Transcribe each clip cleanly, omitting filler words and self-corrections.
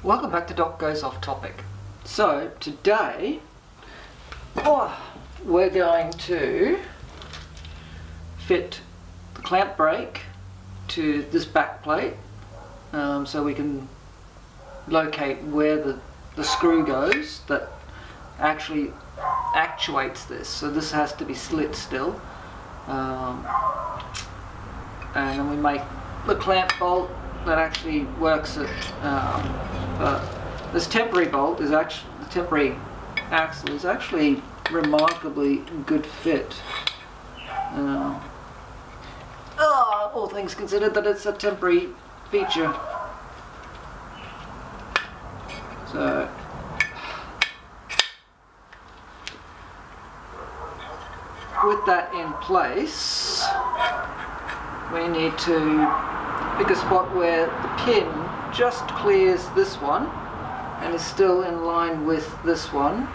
Welcome back to Doc Goes Off Topic. So today we're going to fit the clamp brake to this back plate so we can locate where the screw goes that actually actuates this. So this has to be slit still, and then we make the clamp bolt that actually works at this temporary bolt is actually, the temporary axle is actually remarkably good fit. All things considered, that it's a temporary feature. So with that in place, we need to pick a spot where the pin just clears this one and is still in line with this one.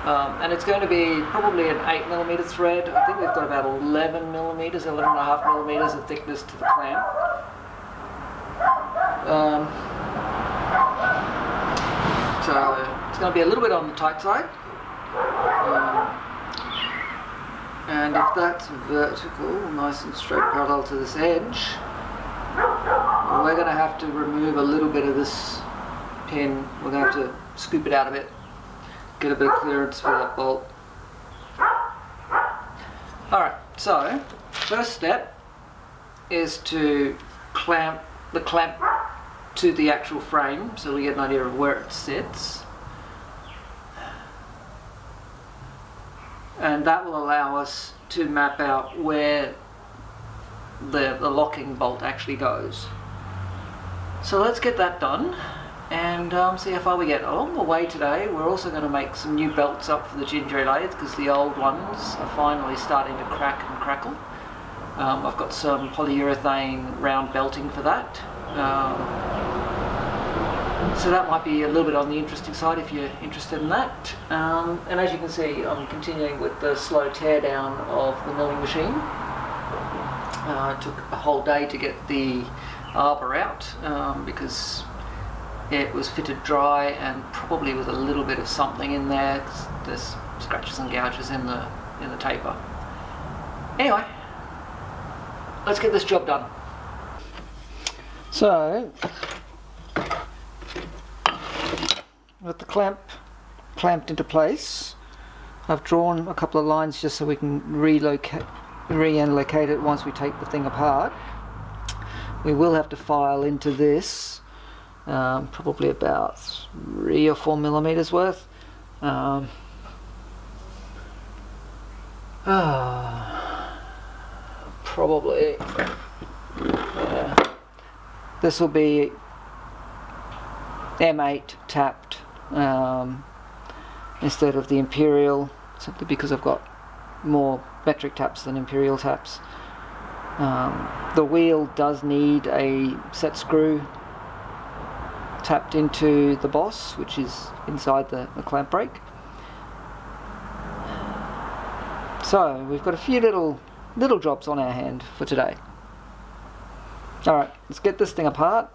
And it's going to be probably an 8mm thread. I think we've got about 11mm, 11.5mm of thickness to the clamp. So it's going to be a little bit on the tight side. And if that's vertical, nice and straight parallel to this edge, we're going to have to remove a little bit of this pin. We're going to have to scoop it out a bit, get a bit of clearance for that bolt. Alright, so first step is to clamp the clamp to the actual frame so we get an idea of where it sits. And that will allow us to map out where the locking bolt actually goes. So let's get that done and see how far we get. Along the way today, we're also going to make some new belts up for the Gingery lathe because the old ones are finally starting to crack and crackle. I've got some polyurethane round belting for that. So that might be a little bit on the interesting side if you're interested in that. And as you can see, I'm continuing with the slow tear down of the milling machine. It took a whole day to get the arbor out because it was fitted dry and probably with a little bit of something in there because there's scratches and gouges in the taper. Anyway, let's get this job done. So, with the clamp clamped into place, I've drawn a couple of lines just so we can re-locate it once we take the thing apart. We will have to file into this probably about 3 or 4mm worth. Probably this will be M8 tapped instead of the Imperial, simply because I've got more metric taps than Imperial taps. The wheel does need a set screw tapped into the boss, which is inside the clamp brake. So we've got a few little jobs on our hand for today. Alright, let's get this thing apart.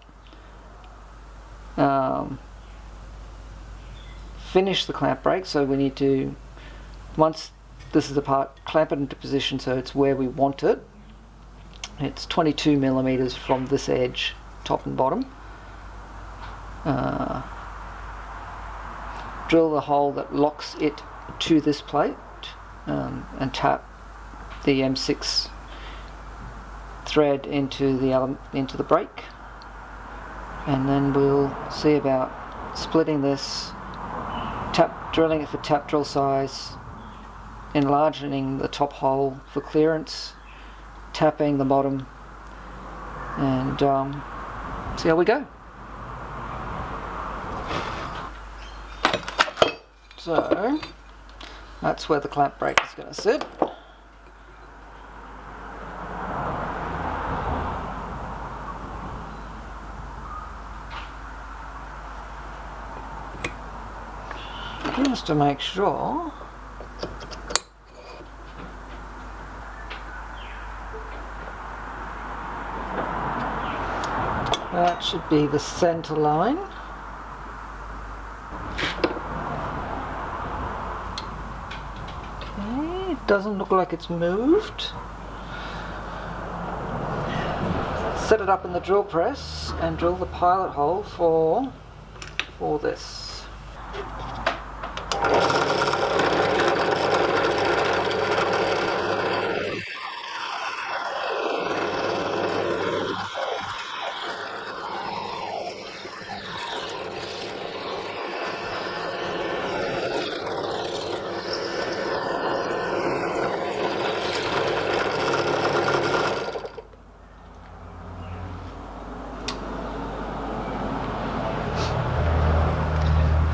Finish the clamp brake, so we need to, once this is apart, clamp it into position so it's where we want it. It's 22mm from this edge, top and bottom. Drill the hole that locks it to this plate and tap the M6 thread into the brake, and then we'll see about splitting this, drilling it for tap drill size, enlarging the top hole for clearance, tapping the bottom, and see how we go. So that's where the clamp brake is going to sit. Just to make sure that should be the center line. Okay, it doesn't look like it's moved. Set it up in the drill press and drill the pilot hole for this.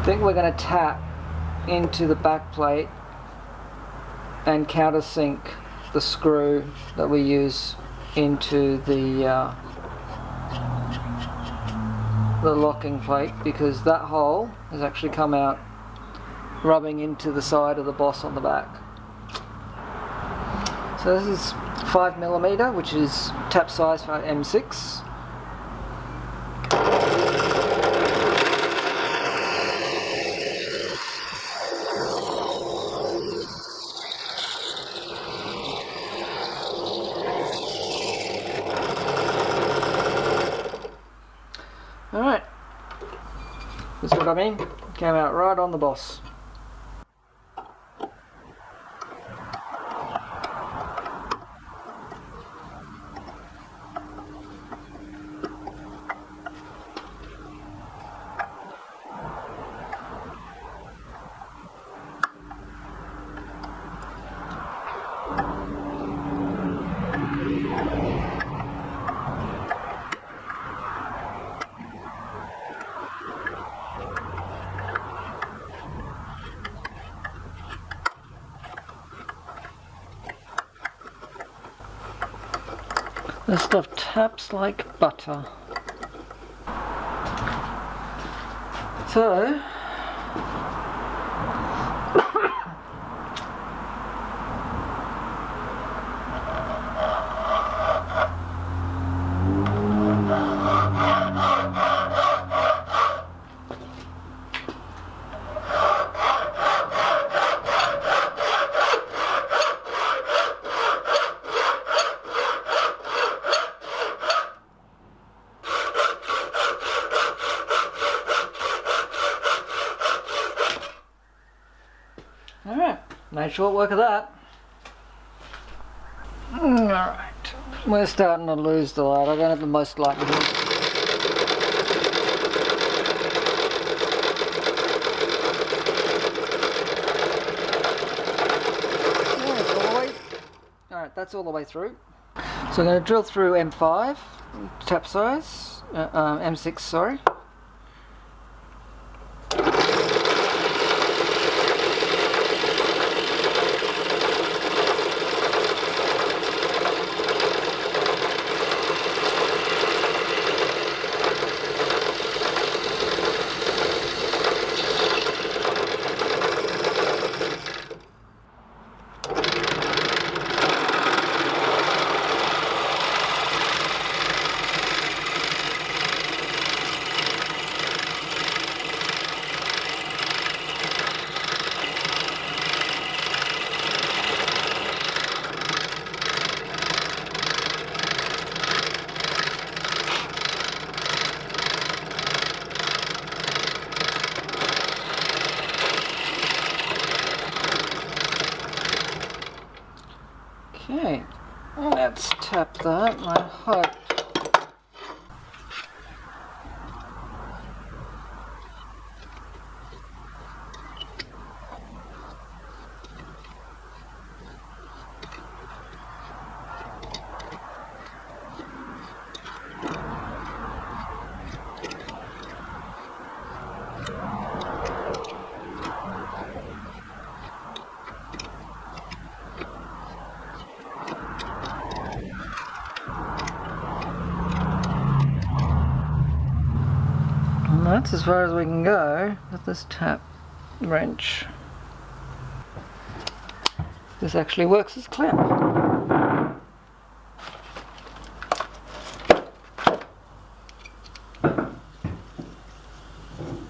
I think we're going to tap into the back plate and countersink the screw that we use into the locking plate, because that hole has actually come out rubbing into the side of the boss on the back. So this is 5mm, which is tap size for M6. Alright, that's what I mean, came out right on the boss. This stuff taps like butter. So, alright, made short work of that. Alright, we're starting to lose the light. I don't have the most light in here. Alright, that's all the way through. So I'm going to drill through M5, tap size, M6, sorry. Okay, let's tap that. I hope. And that's as far as we can go with this tap wrench. This actually works as clamp.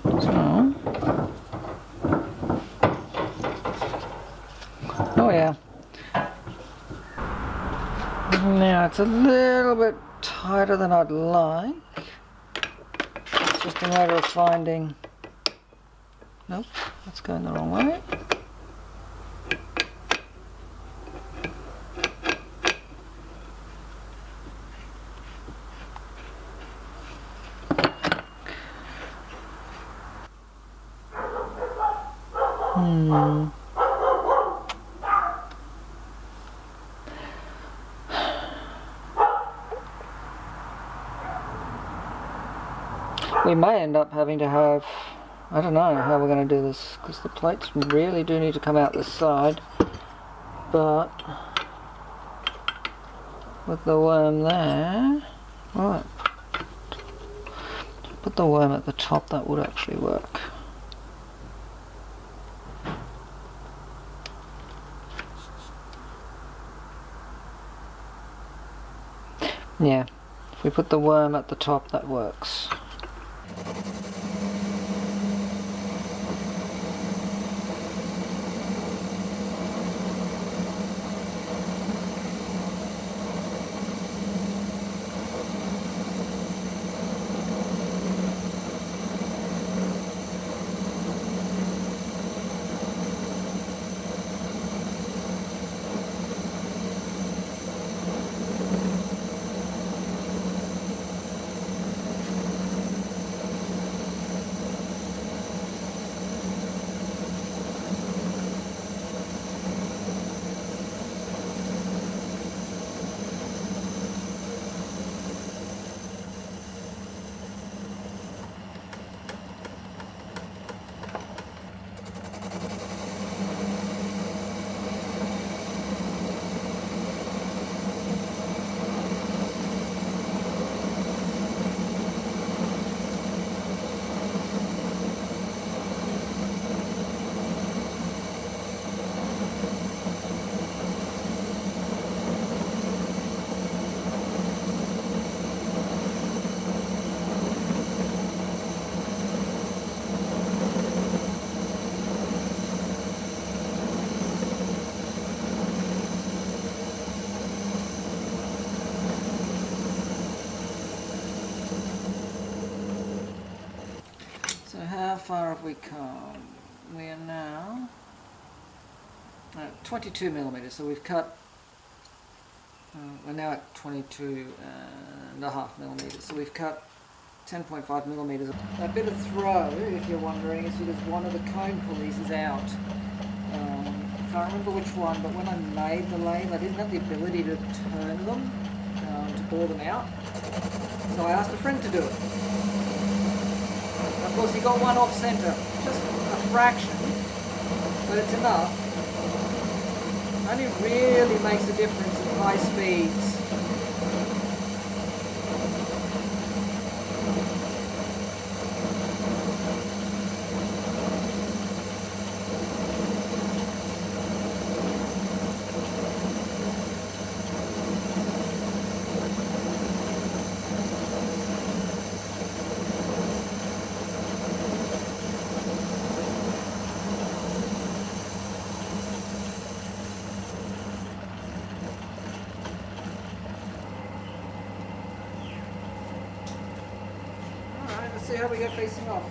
So Oh yeah. Now it's a little bit tighter than I'd like. It's just a matter of finding... Nope, that's going the wrong way. We may end up having to have, I don't know how we're going to do this, because the plates really do need to come out this side, but with the worm there, right, put the worm at the top, that would actually work. Yeah, if we put the worm at the top, that works. So how far have we come? We are now at 22 millimeters, so we've cut, we're now at 22.5 millimeters, so we've cut 10.5 millimeters. A bit of throw, if you're wondering, is because one of the cone pulleys is out. I can't remember which one, but when I made the lathe, I didn't have the ability to turn them, to bore them out, so I asked a friend to do it. Of course, he got one off center, just a fraction, but it's enough. Only really makes a difference at high speeds. Let's see how we go facing off.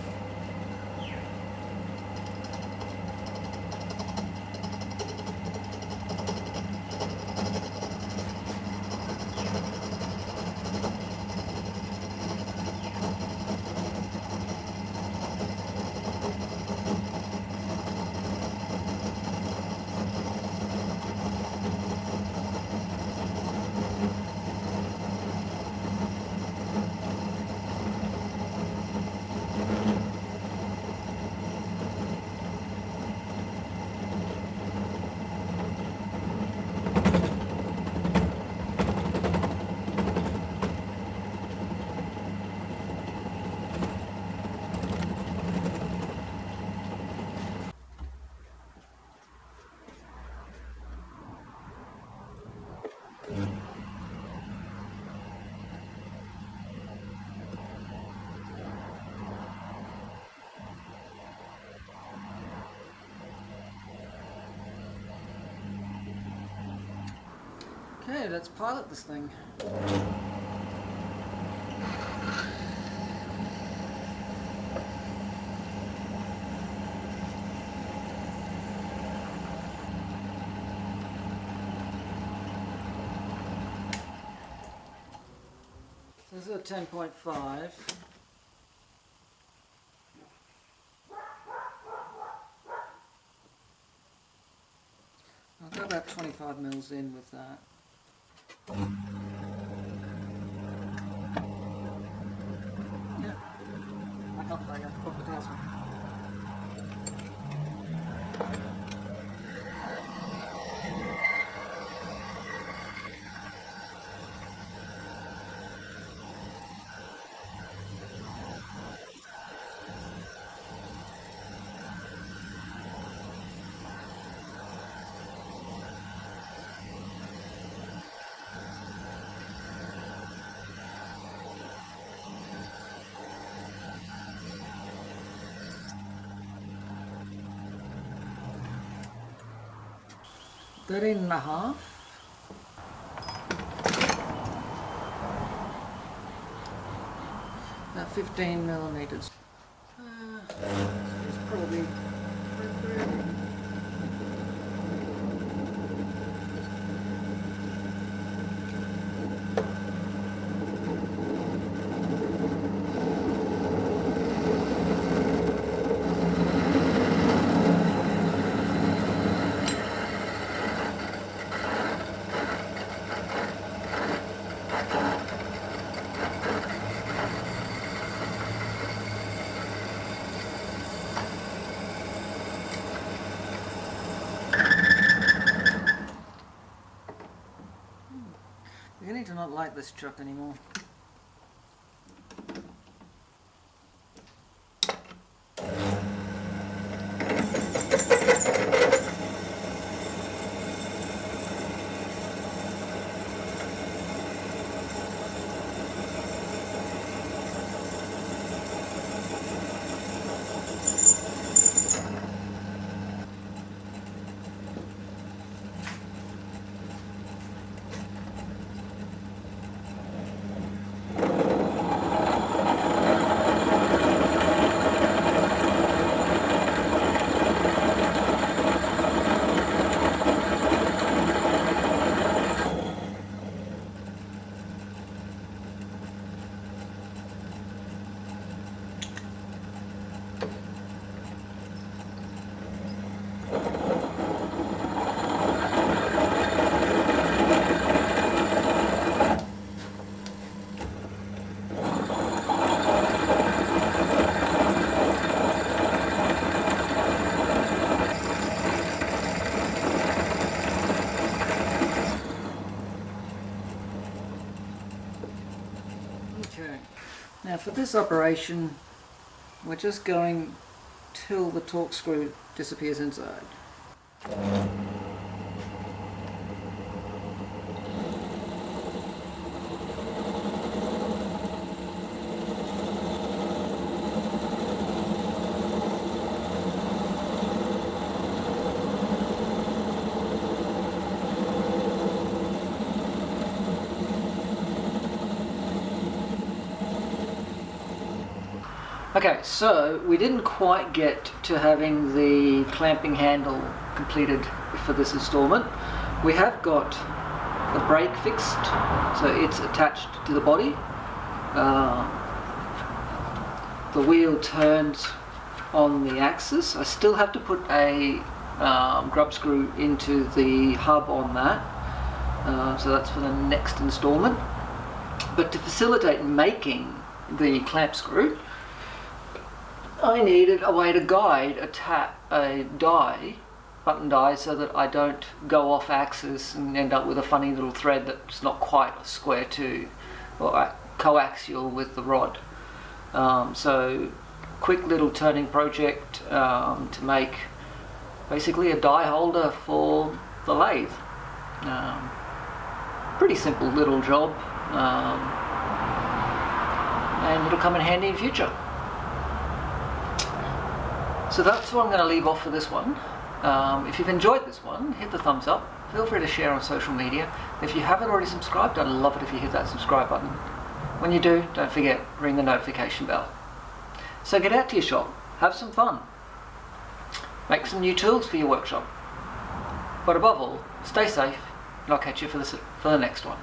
Okay, let's pilot this thing. So this is a 10.5. I'll go about 25 mils in with that. Yeah. I can't find out the task. Thirteen and a half. About 15 millimeters. It's probably beginning to not like this truck anymore. Okay, now for this operation we're just going till the torque screw disappears inside. Okay, so we didn't quite get to having the clamping handle completed for this installment. We have got the brake fixed, so it's attached to the body. The wheel turns on the axis. I still have to put a grub screw into the hub on that, so that's for the next installment. But to facilitate making the clamp screw, I needed a way to guide a button die, so that I don't go off axis and end up with a funny little thread that's not quite a square tube or coaxial with the rod. So quick little turning project to make basically a die holder for the lathe. Pretty simple little job, and it'll come in handy in future. So that's what I'm going to leave off for this one. If you've enjoyed this one, hit the thumbs up. Feel free to share on social media. If you haven't already subscribed, I'd love it if you hit that subscribe button. When you do, don't forget, ring the notification bell. So get out to your shop, have some fun, make some new tools for your workshop. But above all, stay safe, and I'll catch you for the next one.